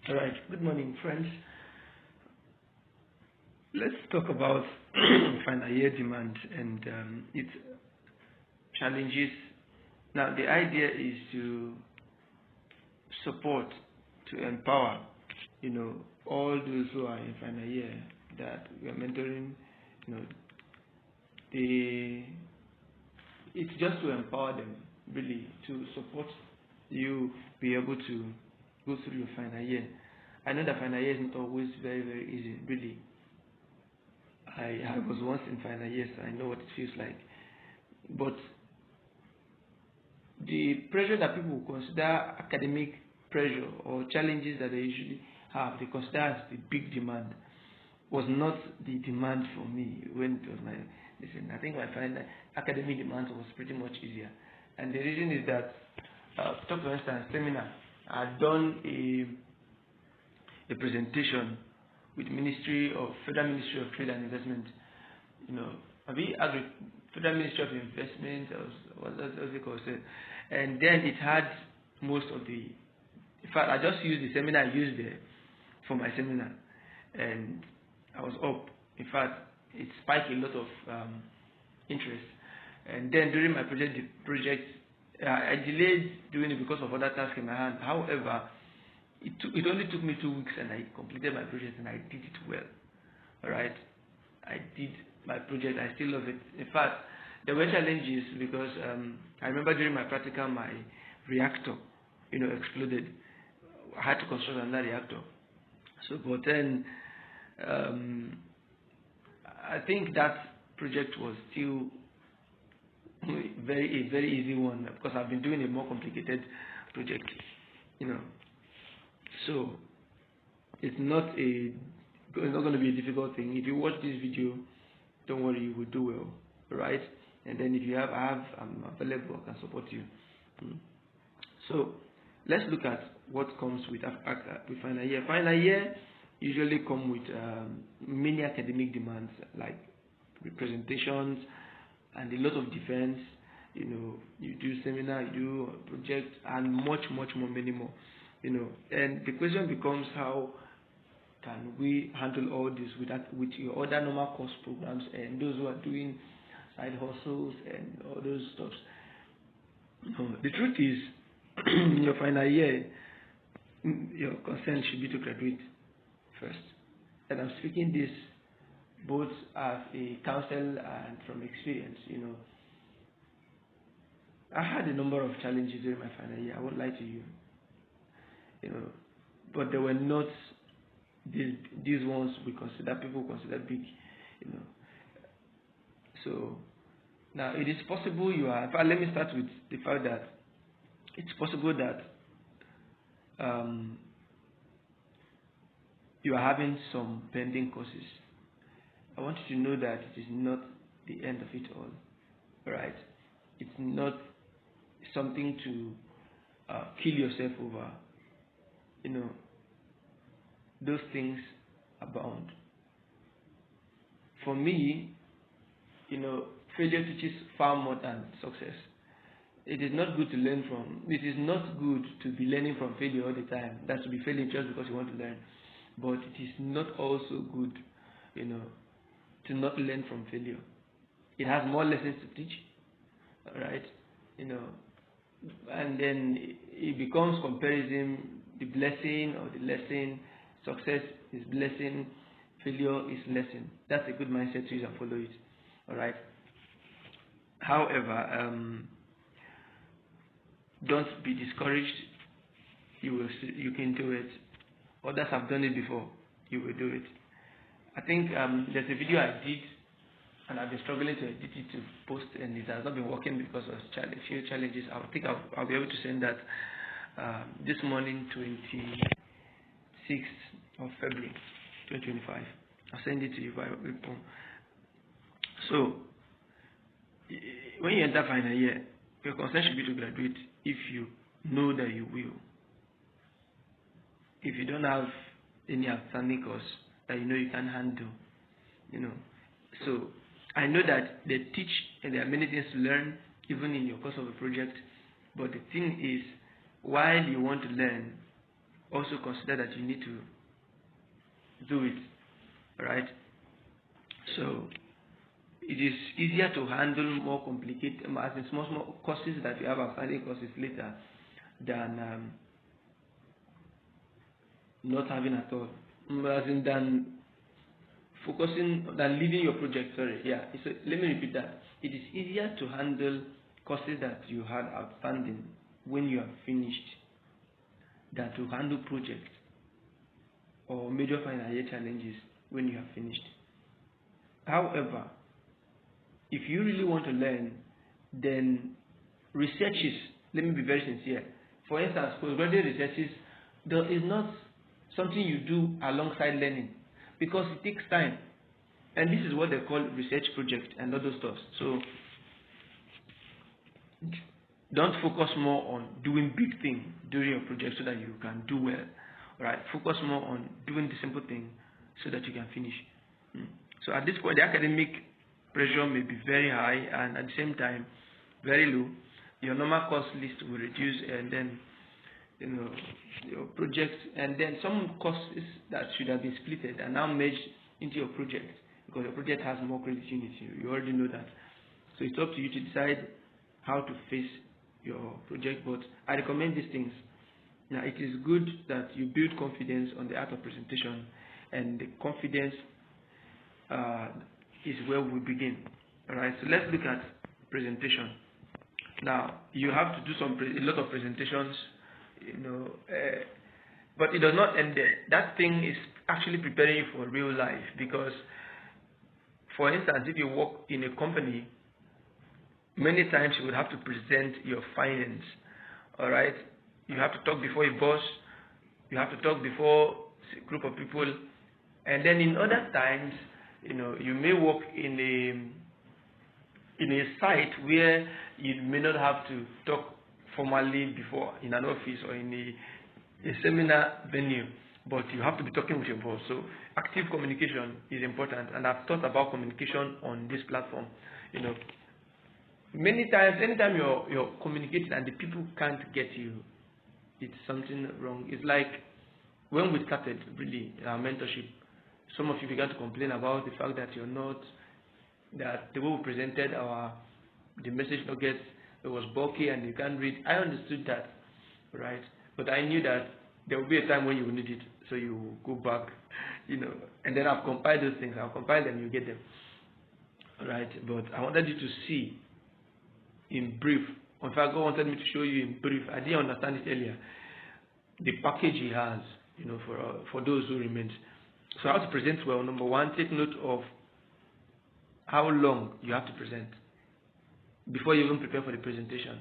All right. Good morning, friends. Let's talk about final year demand and its challenges. Now, the idea is to support, to empower, all those who are in final year that we are mentoring. It's just to empower them, really, to support you be able to go through your final year. I know that final year is not always very, very easy, really. I was once in final year, so I know what it feels like. But the pressure that people consider academic pressure or challenges that they usually have, they consider as the big demand, was not the demand for me when it was my listen. I think my final academic demand was pretty much easier. And the reason is that, talk for instance, seminar, I'd done a presentation with Federal Ministry of Trade and Investment. Federal Ministry of Investment, what it called? And then it had most of the. In fact, I just used the seminar I used there for my seminar, and I was up. In fact, it spiked a lot of interest. And then during my project, I delayed doing it because of other tasks in my hand. However, it only took me 2 weeks, and I completed my project, and I did it well. All right, I did my project. I still love it. In fact, there were challenges because I remember during my practical, my reactor, exploded. I had to construct another reactor. So, but then I think that project was still a very easy one because I've been doing a more complicated project, So it's not going to be a difficult thing. If you watch this video, don't worry, you will do well, right? And then if you I'm available, I can support you. So let's look at what comes with final year. Final year usually come with many academic demands like presentations and a lot of defense. You do seminar, you do project, and much more, many more. And the question becomes, how can we handle all this with your other normal course programs and those who are doing side hustles and all those stuff? The truth is, in your final year, your concern should be to graduate first. And I'm speaking this both as a counsel and from experience. I had a number of challenges during my final year. I won't lie to you. But they were not these ones people consider big. So now it is possible let me start with the fact that it's possible that you are having some pending courses. I want you to know that it is not the end of it all. Right? It's not something to kill yourself over. Those things abound. For me, failure teaches far more than success. It is not good to learn from. It is not good to be learning from failure all the time. That's to be failing just because you want to learn. But it is not also good, to not learn from failure. It has more lessons to teach, right? And then it becomes comparison, the blessing or the lesson. Success is blessing, failure is lesson. That's a good mindset to use and follow it. All right. However, don't be discouraged. You can do it. Others have done it before. You will do it. I think there's a video I did, and I've been struggling to edit it to post, and it has not been working because of a few challenges. I think I'll be able to send that this morning, 26th of February, 2025. I'll send it to you by phone. So, when you enter final year, your concern should be to graduate if you know that you will. If you don't have any outstanding course that you can handle, So, I know that they teach and there are many things to learn, even in your course of a project. But the thing is, while you want to learn, also consider that you need to do it, right? So it is easier to handle more complicated, as in small courses that you have outstanding courses later than not having at all. As in than leaving your project. Sorry, yeah. So let me repeat that. It is easier to handle courses that you had outstanding when you are finished than to handle projects or major final year challenges when you are finished. However, if you really want to learn, then researches, let me be very sincere. For instance, postgraduate researches is not something you do alongside learning because it takes time. And this is what they call research project and other stuff. So don't focus more on doing big things during your project so that you can do well. Right? Focus more on doing the simple thing so that you can finish. So at this point, the academic pressure may be very high and at the same time very low. Your normal course list will reduce, and then your project, and then some courses that should have been splitted are now merged into your project because your project has more credit units. You already know that. So it's up to you to decide how to face your project, but I recommend these things. Now, it is good that you build confidence on the art of presentation, and the confidence is where we begin. All right, so let's look at presentation. Now, you have to do a lot of presentations, but it does not end there. That thing is actually preparing you for real life because, for instance, if you work in a company, many times you would have to present your findings. All right, you have to talk before a boss, you have to talk before a group of people, and then in other times, you may work in a site where you may not have to talk formally before in an office or in a seminar venue, but you have to be talking with your boss. So active communication is important, and I've thought about communication on this platform. Many times, anytime you're communicating and the people can't get you, it's something wrong. It's like when we started really our mentorship, some of you began to complain about the fact that that the way we presented the message nuggets, it was bulky and you can't read. I understood that, right? But I knew that there will be a time when you will need it, so you go back, and then I've compiled those things. I'll compile them, you get them, right? But I wanted you to see in brief. In fact, God wanted me to show you in brief. I didn't understand it earlier. The package He has, for those who remain. So how to present well? Number one, take note of how long you have to present before you even prepare for the presentation.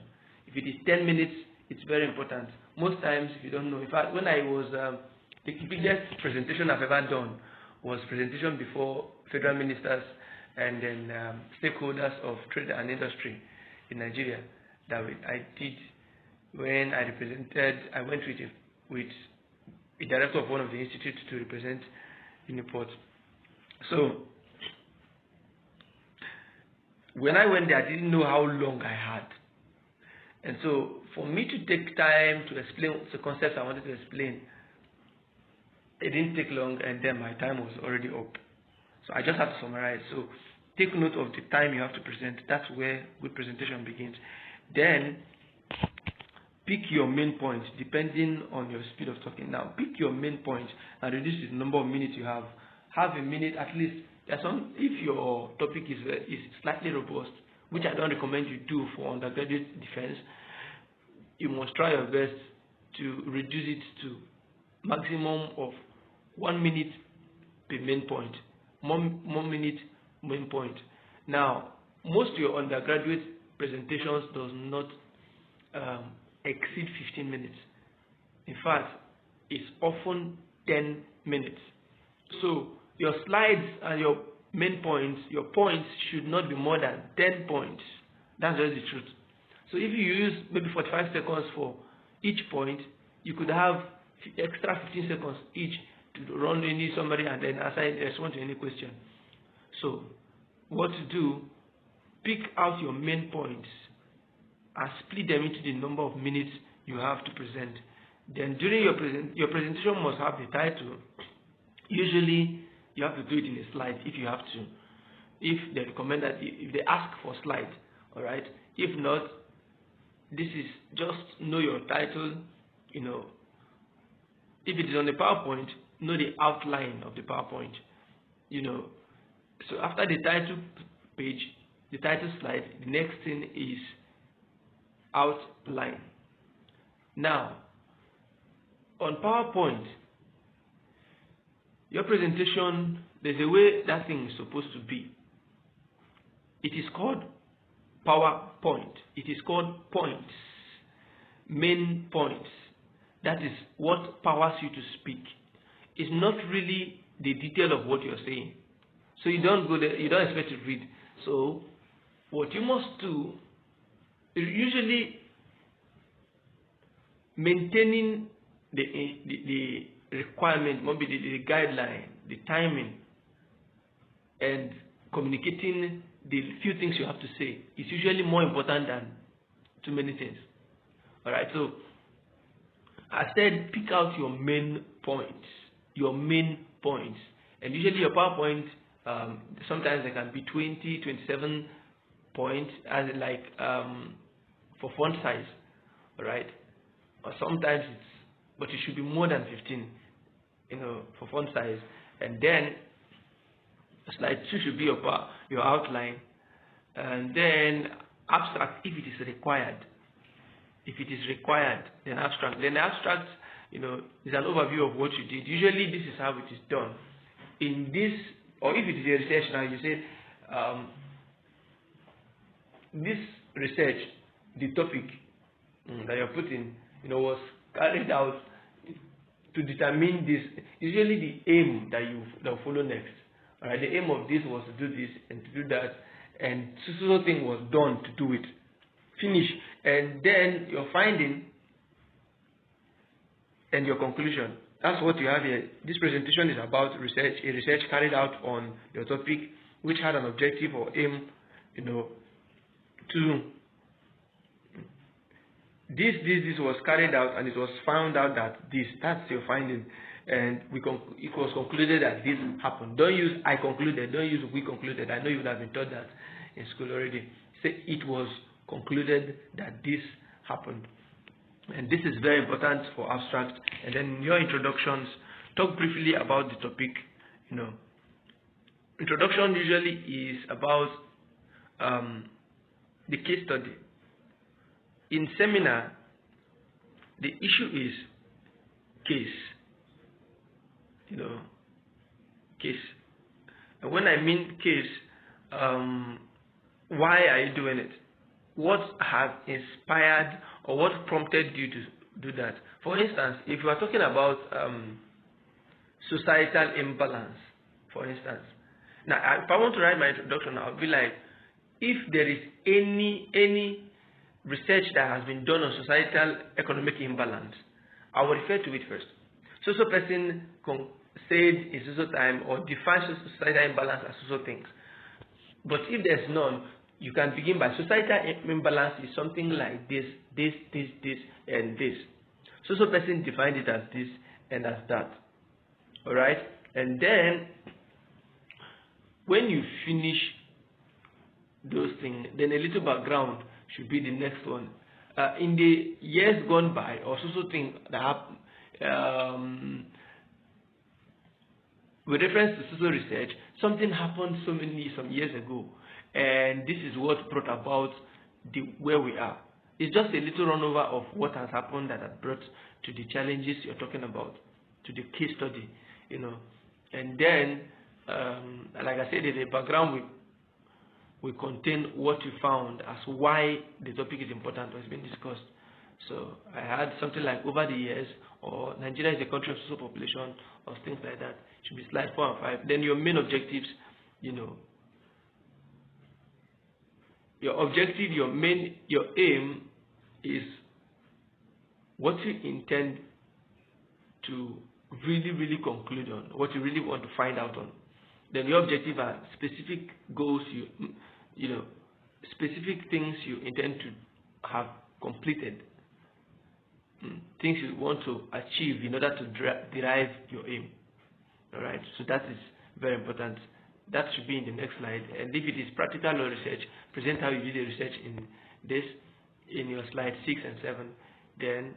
If it is 10 minutes, it's very important. Most times, if you don't know, in fact, when I was, the biggest presentation I've ever done was presentation before federal ministers and then stakeholders of trade and industry in Nigeria that I did when I went with a director of one of the institutes to represent in the port. So when I went there, I didn't know how long I had. And so for me to take time to explain the concepts I wanted to explain, it didn't take long, and then my time was already up. So I just have to summarize. So take note of the time you have to present. That's where good presentation begins. Then pick your main points depending on your speed of talking. Now pick your main points and reduce the number of minutes you have. Have a minute at least. If your topic is slightly robust, which I don't recommend you do for undergraduate defense, you must try your best to reduce it to maximum of 1 minute per main point. 1 minute main point. Now, most of your undergraduate presentations does not exceed 15 minutes. In fact, it's often 10 minutes. So your slides and your main points, your points should not be more than 10 points. That's just the truth. So if you use maybe 45 seconds for each point, you could have extra 15 seconds each to run any summary and then respond to any question. So what to do, pick out your main points and split them into the number of minutes you have to present. Then during your presentation must have the title. Usually you have to do it in a slide if you have to. If they recommend that, if they ask for slide, all right. If not, this is just know your title. You know, if it is on the PowerPoint, know the outline of the PowerPoint. You know, so after the title page, the title slide, the next thing is outline. Now, on PowerPoint, your presentation, there's a way that thing is supposed to be. It is called PowerPoint. It is called points, main points. That is what powers you to speak. It's not really the detail of what you're saying. So you don't go there, you don't expect to read. So what you must do is usually maintaining the requirement, maybe the guideline, the timing, and communicating the few things you have to say is usually more important than too many things. All right, so I said pick out your main points, and usually your PowerPoint, sometimes there can be 20, 27 points, as like for font size, all right, or sometimes but it should be more than 15, you know, for font size. And then slide 2 should be your outline, and then abstract if it is required. If it is required, then abstract. Then abstract, you know, is an overview of what you did. Usually this is how it is done. In this, or if it is a research now, you say this research, the topic that you're putting, you know, was carried out to determine this. Usually the aim that you follow next. Alright, the aim of this was to do this and to do that, and so thing was done to do it. Finish. And then your finding and your conclusion. That's what you have here. This presentation is about research, a research carried out on your topic, which had an objective or aim, you know, to this was carried out, and it was found out that that's your finding, and it was concluded that this happened. Don't use I concluded, don't use we concluded. I know you would have been taught that in school already. Say it was concluded that this happened. And this is very important for abstract. And then in your introductions, talk briefly about the topic. You know, introduction usually is about the case study. In seminar, the issue is case. You know, case. And when I mean case, why are you doing it? What has inspired or what prompted you to do that? For instance, if you are talking about societal imbalance, for instance. Now, if I want to write my introduction, I'll be like, if there is any research that has been done on societal economic imbalance, I will refer to it first. So person said in so time or defines societal imbalance as so things. But if there's none, you can begin by societal imbalance is something like this, and this. So person defined it as this and as that. Alright? And then when you finish those things, then a little background should be the next one. In the years gone by, or so thing that happened, with reference to social research, something happened some years ago, and this is what brought about where we are. It's just a little runover of what has happened that has brought to the challenges you're talking about, to the case study, you know. And then, like I said, the background will contain what you found as why the topic is important or has been discussed. So I had something like over the years, or Nigeria is a country of social population, or things like that. It should be slide 4 and 5. Then your main objectives, you know. Your objective, your aim is what you intend to really conclude on, what you really want to find out on. Then your objective are specific goals, you know, specific things you intend to have completed. things you want to achieve in order to derive your aim. All right, so that is very important. That should be in the next slide. And if it is practical or research, present how you did the research in your slide 6 and 7. Then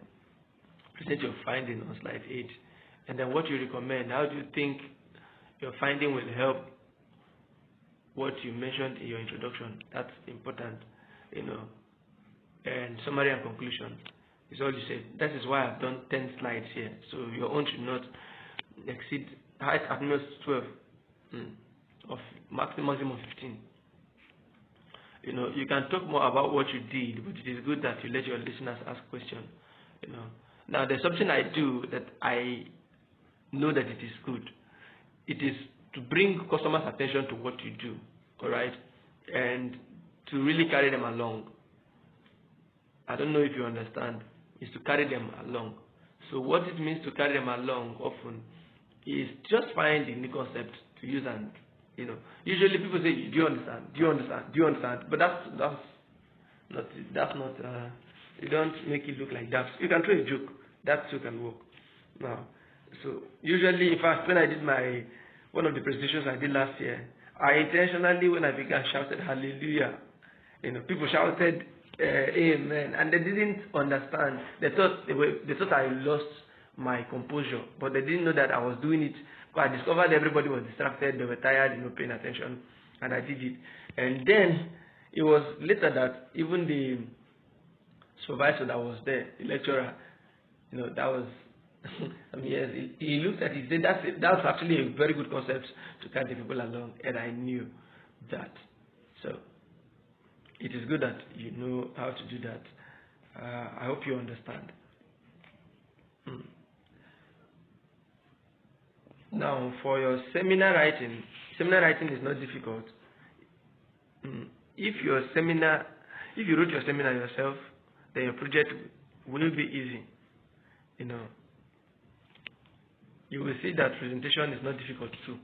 present your finding on slide 8. And then what you recommend. How do you think your finding will help what you mentioned in your introduction? That's important, And summary and conclusion is all you said. That is why I've done 10 slides here. So your own should not exceed at most 12, of maximum 15. You can talk more about what you did, but it is good that you let your listeners ask questions. Now there's something I do that I know that it is good. It is to bring customers' attention to what you do, all right, and to really carry them along. I don't know if you understand. Is to carry them along. So what it means to carry them along often is just find the new concept to use, and usually people say, do you understand? Do you understand? Do you understand? But that's not you don't make it look like that. You can throw a joke. That too can work. Now, so usually, in fact, when I did one of the presentations I did last year, I intentionally, when I began, shouted hallelujah. People shouted amen, and they didn't understand. They thought I lost my composure, but they didn't know that I was doing it. Because I discovered everybody was distracted, they were tired, paying attention, and I did it. And then it was later that even the supervisor that was there, the lecturer, that was yes, he looked at it. He said that's actually a very good concept to carry the people along, and I knew that. So it is good that you know how to do that. I hope you understand. Now, for your seminar writing is not difficult. If you wrote your seminar yourself, then your project will be easy. You will see that presentation is not difficult too.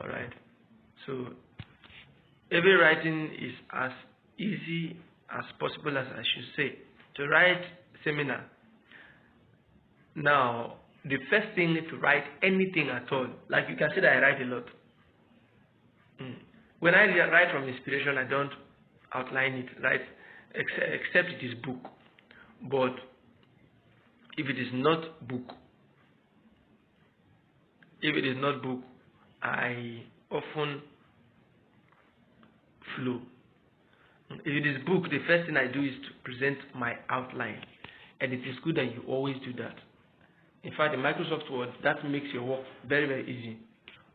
All right. So every writing is as easy as possible, as I should say, to write seminar. Now, the first thing to write anything at all, like you can see that I write a lot. When I write from inspiration, I don't outline it, right? Except it is book. But if it is not book, I often flow. If it is book, the first thing I do is to present my outline. And it is good that you always do that. In fact, in Microsoft Word, that makes your work very, very easy.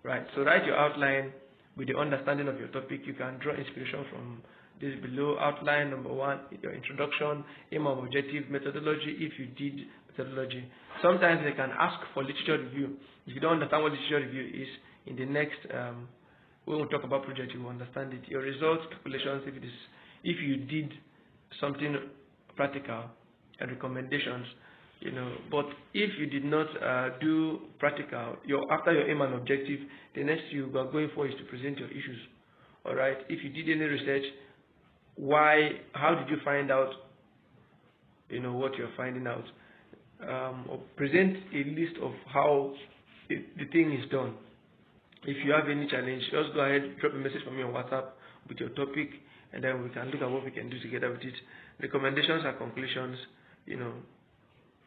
Right? So write your outline with the understanding of your topic. You can draw inspiration from this below. Outline number 1, your introduction, aim of objective, methodology, if you did methodology. Sometimes they can ask for literature review. If you don't understand what literature review is, in the next, when we talk about project, you will understand it. Your results, calculations, if you did something practical, and recommendations, but if you did not do practical, after your aim and objective, the next you are going for is to present your issues. All right. If you did any research, how did you find out, what you're finding out? Or present a list of how the thing is done. If you have any challenge, just go ahead, drop a message for me on WhatsApp with your topic, and then we can look at what we can do together with it. Recommendations and conclusions,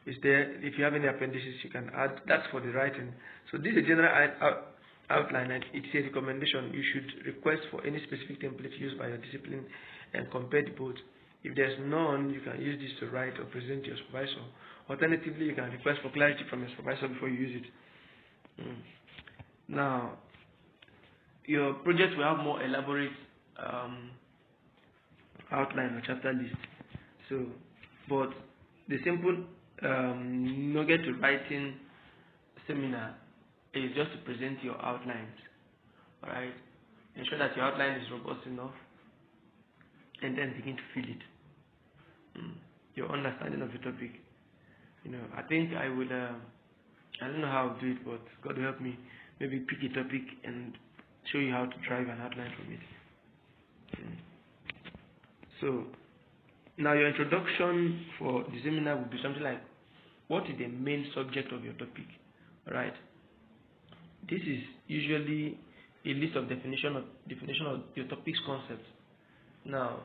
is there. If you have any appendices, you can add. That's for the writing. So this is a general outline, and it's a recommendation. You should request for any specific template used by your discipline and compare the both. If there's none, you can use this to write or present to your supervisor. Alternatively, you can request for clarity from your supervisor before you use it. Now, your project will have more elaborate outline or chapter list. So, but the simple nugget to writing seminar is just to present your outlines. Alright? Ensure that your outline is robust enough, and then begin to fill it. Your understanding of the topic. I think I would, I don't know how to do it, but God will help me. Maybe pick a topic and show you how to drive an outline from it. So, now your introduction for the seminar would be something like what is the main subject of your topic, right? This is usually a list of definition of your topic's concepts. Now,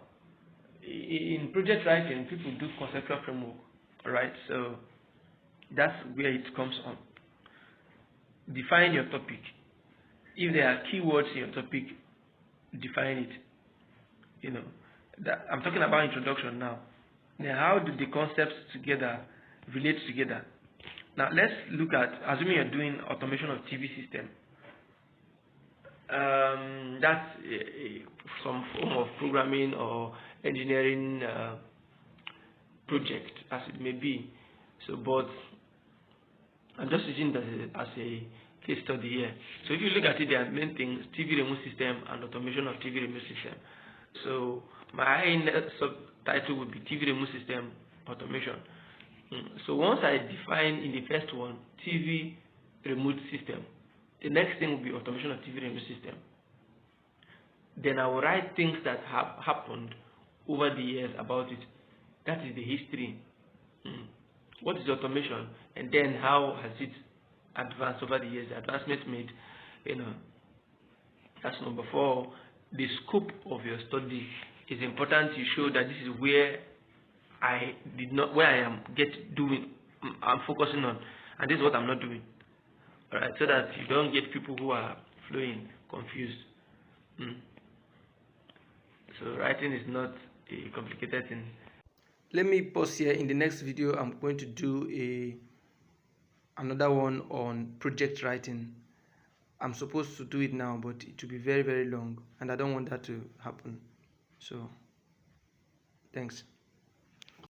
in project writing, people do conceptual framework, right? So that's where it comes on. Define your topic. If there are keywords in your topic, define it. You know, I'm talking about introduction now. Now, how do the concepts together relate together? Now, let's look at, assuming you're doing automation of TV system. That's some form of programming or engineering project, as it may be. So, but I'm just using that as a case study here. So, if you look at it, there are main things: TV remote system and automation of TV remote system. So, my subtitle would be TV remote system automation. So, once I define in the first one TV remote system, the next thing will be automation of TV remote system. Then I will write things that have happened over the years about it. That is the history. What is automation, and then how has it advanced over the years? The advancements made, That's number 4. The scope of your study is important. You show that this is where I am I'm focusing on, and this is what I'm not doing. All right, so that you don't get people who are flowing confused. So writing is not a complicated thing. Let me pause here. In the next video, I'm going to do another one on project writing. I'm supposed to do it now, but it will be very, very long, and I don't want that to happen. So, thanks.